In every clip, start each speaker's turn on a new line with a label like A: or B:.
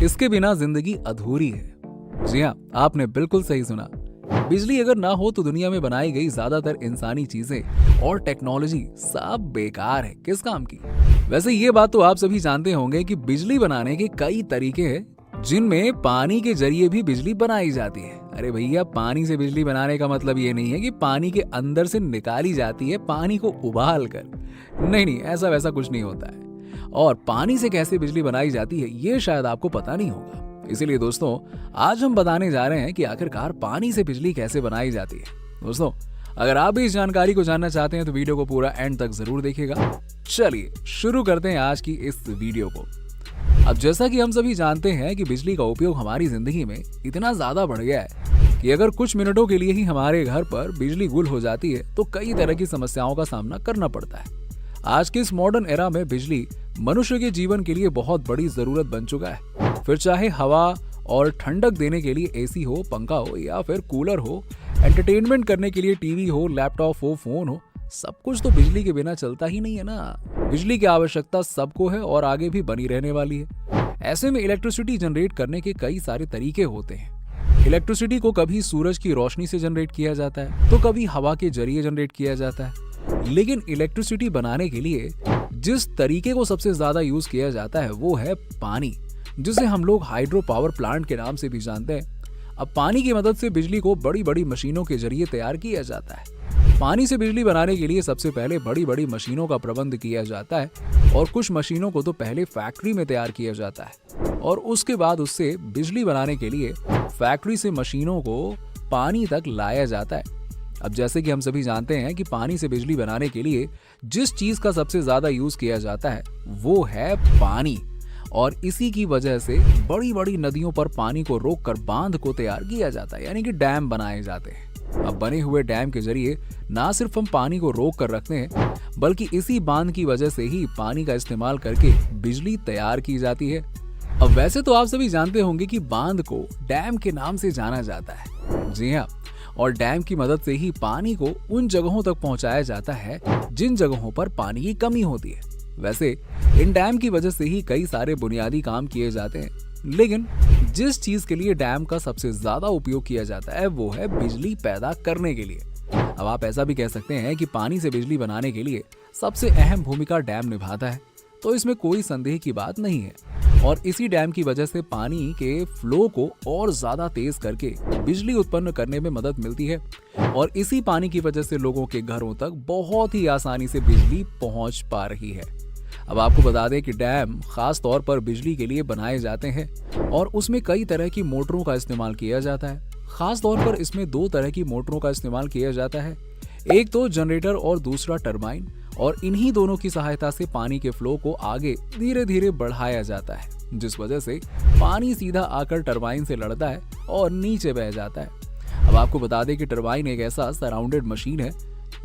A: इसके बिना जिंदगी अधूरी है। जी हाँ, आपने बिल्कुल सही सुना। बिजली अगर ना हो तो दुनिया में बनाई गई ज्यादातर इंसानी चीजें और टेक्नोलॉजी सब बेकार है, किस काम की। वैसे ये बात तो आप सभी जानते होंगे कि बिजली बनाने के कई तरीके हैं, जिनमें पानी के जरिए भी बिजली बनाई जाती है। अरे भैया, पानी से बिजली बनाने का मतलब ये नहीं है कि पानी के अंदर से निकाली जाती है पानी को उबाल कर। नहीं नहीं, ऐसा वैसा कुछ नहीं होता है। और पानी से कैसे बिजली बनाई जाती है ये शायद आपको पता नहीं होगा। इसीलिए दोस्तों, आज हम बताने जा रहे हैं कि आखिरकार पानी से बिजली कैसे बनाई जाती है। दोस्तों, अगर आप भी इस जानकारी को जानना चाहते हैं तो वीडियो को पूरा एंड तक जरूर देखिएगा। चलिए शुरू करते हैं आज की इस वीडियो को। अब जैसा कि हम सभी जानते हैं कि बिजली का उपयोग हमारी जिंदगी में इतना ज्यादा बढ़ गया है कि अगर कुछ मिनटों के लिए ही हमारे घर पर बिजली गुल हो जाती है तो कई तरह की समस्याओं का सामना करना पड़ता है। आज के इस मॉडर्न एरा में बिजली मनुष्य के जीवन के लिए बहुत बड़ी जरूरत बन चुका है। फिर चाहे हवा और ठंडक देने के लिए एसी हो, पंखा हो या फिर कूलर हो, एंटरटेनमेंट करने के लिए टीवी हो, लैपटॉप हो, फोन हो, सब कुछ तो बिजली के बिना चलता ही नहीं है ना। बिजली की आवश्यकता सबको है और आगे भी बनी रहने वाली है। ऐसे में इलेक्ट्रिसिटी जनरेट करने के कई सारे तरीके होते हैं। इलेक्ट्रिसिटी को कभी सूरज की रोशनी से जनरेट किया जाता है तो कभी हवा के जरिए जनरेट किया जाता है। लेकिन इलेक्ट्रिसिटी बनाने के लिए जिस तरीके को सबसे ज्यादा यूज किया जाता है वो है पानी, जिसे हम लोग हाइड्रो पावर प्लांट के नाम से भी जानते हैं। अब पानी की मदद से बिजली को बड़ी बड़ी मशीनों के जरिए तैयार किया जाता है। पानी से बिजली बनाने के लिए सबसे पहले बड़ी बड़ी मशीनों का प्रबंध किया जाता है और कुछ मशीनों को तो पहले फैक्ट्री में तैयार किया जाता है और उसके बाद उससे बिजली बनाने के लिए फैक्ट्री से मशीनों को पानी तक लाया जाता है। अब जैसे कि हम सभी जानते हैं कि पानी से बिजली बनाने के लिए जिस चीज का सबसे ज्यादा यूज किया जाता है वो है पानी, और इसी की वजह से बड़ी बड़ी नदियों पर पानी को रोककर बांध को तैयार किया जाता है, यानी कि डैम बनाए जाते हैं। अब बने हुए डैम के जरिए ना सिर्फ हम पानी को रोक कर रखते हैं, बल्कि इसी बांध की वजह से ही पानी का इस्तेमाल करके बिजली तैयार की जाती है। अब वैसे तो आप सभी जानते होंगे कि बांध को डैम के नाम से जाना जाता है। जी हाँ, और डैम की मदद से ही पानी को उन जगहों तक पहुंचाया जाता है जिन जगहों पर पानी की कमी होती है। वैसे इन डैम की वजह से ही कई सारे बुनियादी काम किए जाते हैं, लेकिन जिस चीज के लिए डैम का सबसे ज्यादा उपयोग किया जाता है वो है बिजली पैदा करने के लिए। अब आप ऐसा भी कह सकते हैं कि पानी से बिजली बनाने के लिए सबसे अहम भूमिका डैम निभाता है, तो इसमें कोई संदेह की बात नहीं है। और इसी डैम की वजह से पानी के फ्लो को और ज्यादा तेज करके बिजली उत्पन्न करने में मदद मिलती है और इसी पानी की वजह से लोगों के घरों तक बहुत ही आसानी से बिजली पहुंच पा रही है। अब आपको बता दें कि डैम खास तौर पर बिजली के लिए बनाए जाते हैं और उसमें कई तरह की मोटरों का इस्तेमाल किया जाता है। खास तौर पर इसमें दो तरह की मोटरों का इस्तेमाल किया जाता है, एक तो जनरेटर और दूसरा टरबाइन, और इन्हीं दोनों की सहायता से पानी के फ्लो को आगे धीरे धीरे बढ़ाया जाता है, जिस वजह से पानी सीधा आकर टरबाइन से लड़ता है और नीचे बह जाता है। अब आपको बता दें कि टरबाइन एक ऐसा सराउंडेड मशीन है,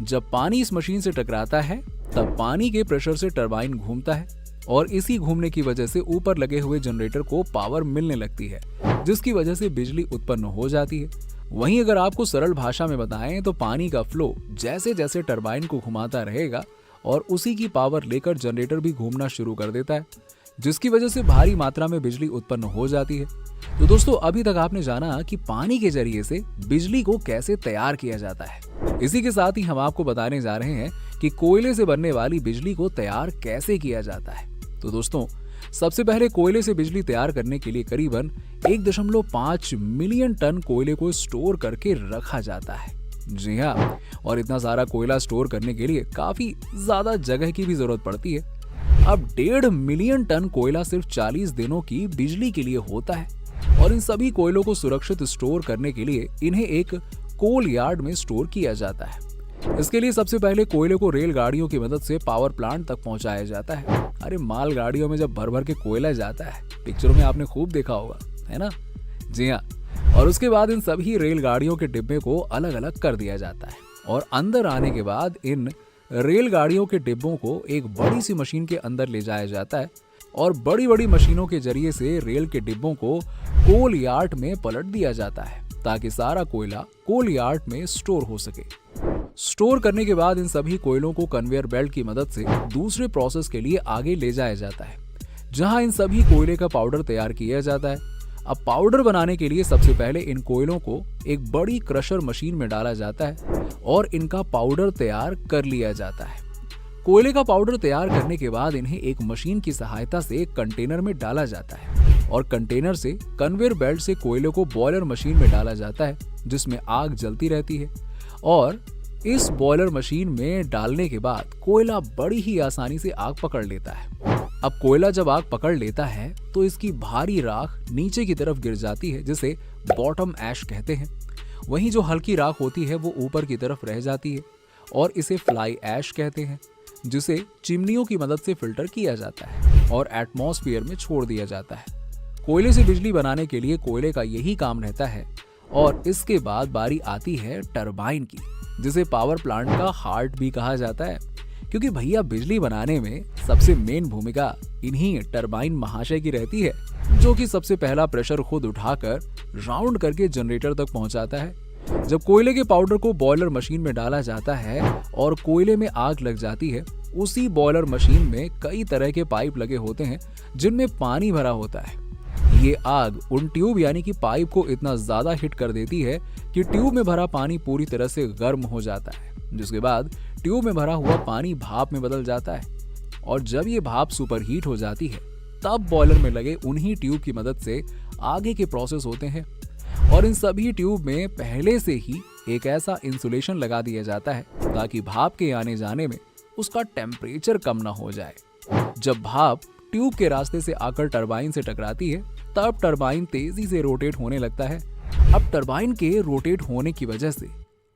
A: जब पानी इस मशीन से टकराता है तब पानी के प्रेशर से टरबाइन घूमता है और इसी घूमने की वजह से ऊपर लगे हुए जनरेटर को पावर मिलने लगती है, जिसकी वजह से बिजली उत्पन्न हो जाती है। वहीं अगर आपको सरल भाषा में बताएं तो पानी का फ्लो जैसे जैसे टरबाइन को घुमाता रहेगा और उसी की पावर लेकर जनरेटर भी घूमना शुरू कर देता है, जिसकी वजह से भारी मात्रा में बिजली उत्पन्न हो जाती है। तो दोस्तों, अभी तक आपने जाना कि पानी के जरिए से बिजली को कैसे तैयार किया जाता है। इसी के साथ ही हम आपको बताने जा रहे हैं कि कोयले से बनने वाली बिजली को तैयार कैसे किया जाता है। तो दोस्तों, सबसे पहले कोयले से बिजली तैयार करने के लिए करीबन 1.5 मिलियन टन कोयले को स्टोर करके रखा जाता है। जी हाँ, और इतना सारा कोयला स्टोर करने के लिए काफी ज्यादा जगह की भी जरूरत पड़ती है। अब 1.5 मिलियन टन कोयला सिर्फ 40 दिनों की बिजली के लिए होता है और इन सभी कोयलों को सुरक्षित स्टोर करने के लिए इन्हें एक कोल यार्ड में स्टोर किया जाता है। इसके लिए सबसे पहले कोयले को रेलगाड़ियों की मदद से पावर प्लांट तक पहुंचाया जाता है। अरे माल गाड़ियों में जब भर भर के कोयला जाता है, पिक्चरों में आपने खूब देखा होगा, है ना? जी हाँ, और उसके बाद इन सभी रेलगाड़ियों के डिब्बे को अलग अलग कर दिया जाता है और अंदर आने के बाद इन रेलगाड़ियों के डिब्बों को एक बड़ी सी मशीन के अंदर ले जाया जाता है और बड़ी बड़ी मशीनों के जरिए से रेल के डिब्बों को कोल यार्ड में पलट दिया जाता है ताकि सारा कोयला कोल यार्ड में स्टोर हो सके। स्टोर करने के बाद इन सभी कोयलों को कन्वेयर बेल्ट की मदद से दूसरे प्रोसेस के लिए आगे ले जाया जाता है, जहां इन सभी कोयले का पाउडर तैयार किया जाता है। अब पाउडर बनाने के लिए सबसे पहले इन कोयलों को एक बड़ी क्रशर मशीन में डाला जाता है और इनका पाउडर तैयार कर लिया जाता है। कोयले का पाउडर तैयार करने के बाद इन्हें एक मशीन की सहायता से एक कंटेनर में डाला जाता है और कंटेनर से कन्वेयर बेल्ट से कोयले को बॉयलर मशीन में डाला जाता है, जिसमें आग जलती रहती है। और इस बॉयलर मशीन में डालने के बाद कोयला बड़ी ही आसानी से आग पकड़ लेता है। अब कोयला जब आग पकड़ लेता है तो इसकी भारी राख नीचे की तरफ गिर जाती है, जिसे बॉटम ऐश कहते हैं। वहीं जो हल्की राख होती है वो ऊपर की तरफ रह जाती है और इसे फ्लाई ऐश कहते हैं, जिसे चिमनियों की मदद से फिल्टर किया जाता है और एटमॉस्फेयर में छोड़ दिया जाता है। कोयले से बिजली बनाने के लिए कोयले का यही काम रहता है। और इसके बाद बारी आती है टरबाइन की, जिसे पावर प्लांट का हार्ट भी कहा जाता है, क्योंकि भैया बिजली बनाने में सबसे मेन भूमिका इन्हीं टरबाइन महाशय की रहती है, जो कि सबसे पहला प्रेशर खुद उठाकर राउंड करके जनरेटर तक पहुंचाता है। जब कोयले के पाउडर को बॉयलर मशीन में डाला जाता है और कोयले में आग लग जाती है, उसी बॉयलर मशीन में कई तरह के पाइप लगे होते हैं जिनमें पानी भरा होता है। ये आग उन ट्यूब यानी कि पाइप को इतना ज्यादा हिट कर देती है कि ट्यूब में भरा पानी पूरी तरह से गर्म हो जाता है, जिसके बाद ट्यूब में भरा हुआ पानी भाप में बदल जाता है। और जब ये भाप सुपर हीट हो जाती है, तब बॉयलर में लगे उन्हीं ट्यूब की मदद से आगे के प्रोसेस होते हैं। और इन सभी ट्यूब में पहले से ही एक ऐसा इंसुलेशन लगा दिया जाता है ताकि भाप के आने जाने में उसका टेम्परेचर कम ना हो जाए। जब भाप ट्यूब के रास्ते से आकर टरबाइन से टकराती है, तब टरबाइन तेजी से रोटेट होने लगता है। अब टरबाइन के रोटेट होने की वजह से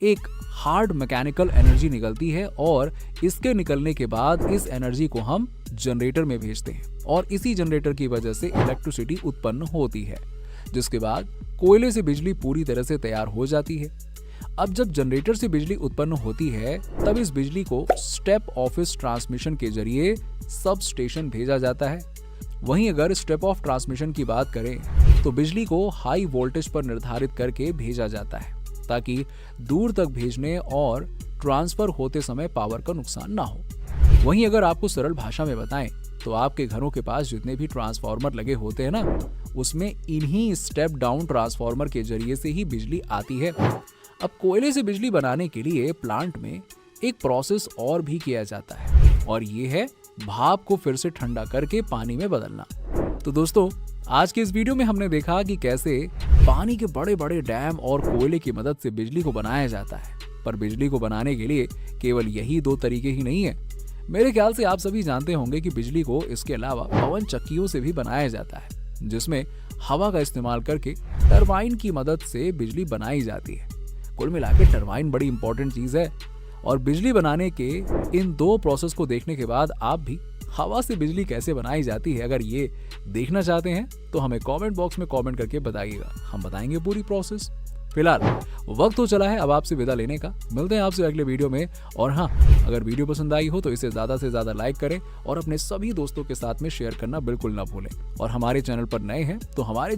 A: एक हार्ड मैकेनिकल एनर्जी निकलती है और इसके निकलने के बाद इस एनर्जी को हम जनरेटर में भेजते हैं और इसी जनरेटर की वजह से इलेक्ट्रिसिटी उत्पन्न होती है, जिसके बाद कोयले से बिजली पूरी तरह से तैयार हो जाती है। अब जब जनरेटर से बिजली उत्पन्न होती है, तब इस बिजली को स्टेप ऑफिस ट्रांसमिशन के जरिए सब स्टेशन भेजा जाता है। वहीं अगर स्टेप ऑफ ट्रांसमिशन की बात करें तो बिजली को हाई वोल्टेज पर निर्धारित करके भेजा जाता है ताकि दूर तक भेजने और ट्रांसफर होते समय पावर का नुकसान ना हो। वहीं अगर आपको सरल भाषा में बताएं तो आपके घरों के पास जितने भी ट्रांसफार्मर लगे होते हैं ना, उसमें इन्हीं स्टेप डाउन ट्रांसफार्मर के जरिए से ही बिजली आती है। अब कोयले से बिजली बनाने के लिए प्लांट में एक प्रोसेस और भी किया जाता है और ये है भाप को फिर से ठंडा करके पानी में बदलना। तो दोस्तों, आज के इस वीडियो में हमने देखा कि कैसे पानी के बड़े बड़े डैम और कोयले की मदद से बिजली को बनाया जाता है। पर बिजली को बनाने के लिए केवल यही दो तरीके ही नहीं है। मेरे ख्याल से आप सभी जानते होंगे कि बिजली को इसके अलावा पवन चक्कियों से भी बनाया जाता है, जिसमें हवा का इस्तेमाल करके टरबाइन की मदद से बिजली बनाई जाती है। कुल मिलाकर टरबाइन बड़ी इंपॉर्टेंट चीज है और बिजली बनाने के इन दो प्रोसेस को देखने के बाद आप भी हवा से बिजली कैसे बनाई जाती है, अगर ये देखना चाहते हैं तो हमें कमेंट बॉक्स में कमेंट करके बताइएगा, हम बताएंगे पूरी प्रोसेस। फिलहाल वक्त हो चला है अब आपसे विदा लेने का। मिलते हैं आपसे अगले वीडियो में। और हाँ, अगर वीडियो पसंद आई हो तो इसे ज़्यादा से ज़्यादा लाइक करें और अपने सभी दोस्तों के साथ में शेयर करना बिल्कुल ना भूलें। और हमारे चैनल पर नए हैं तो हमारे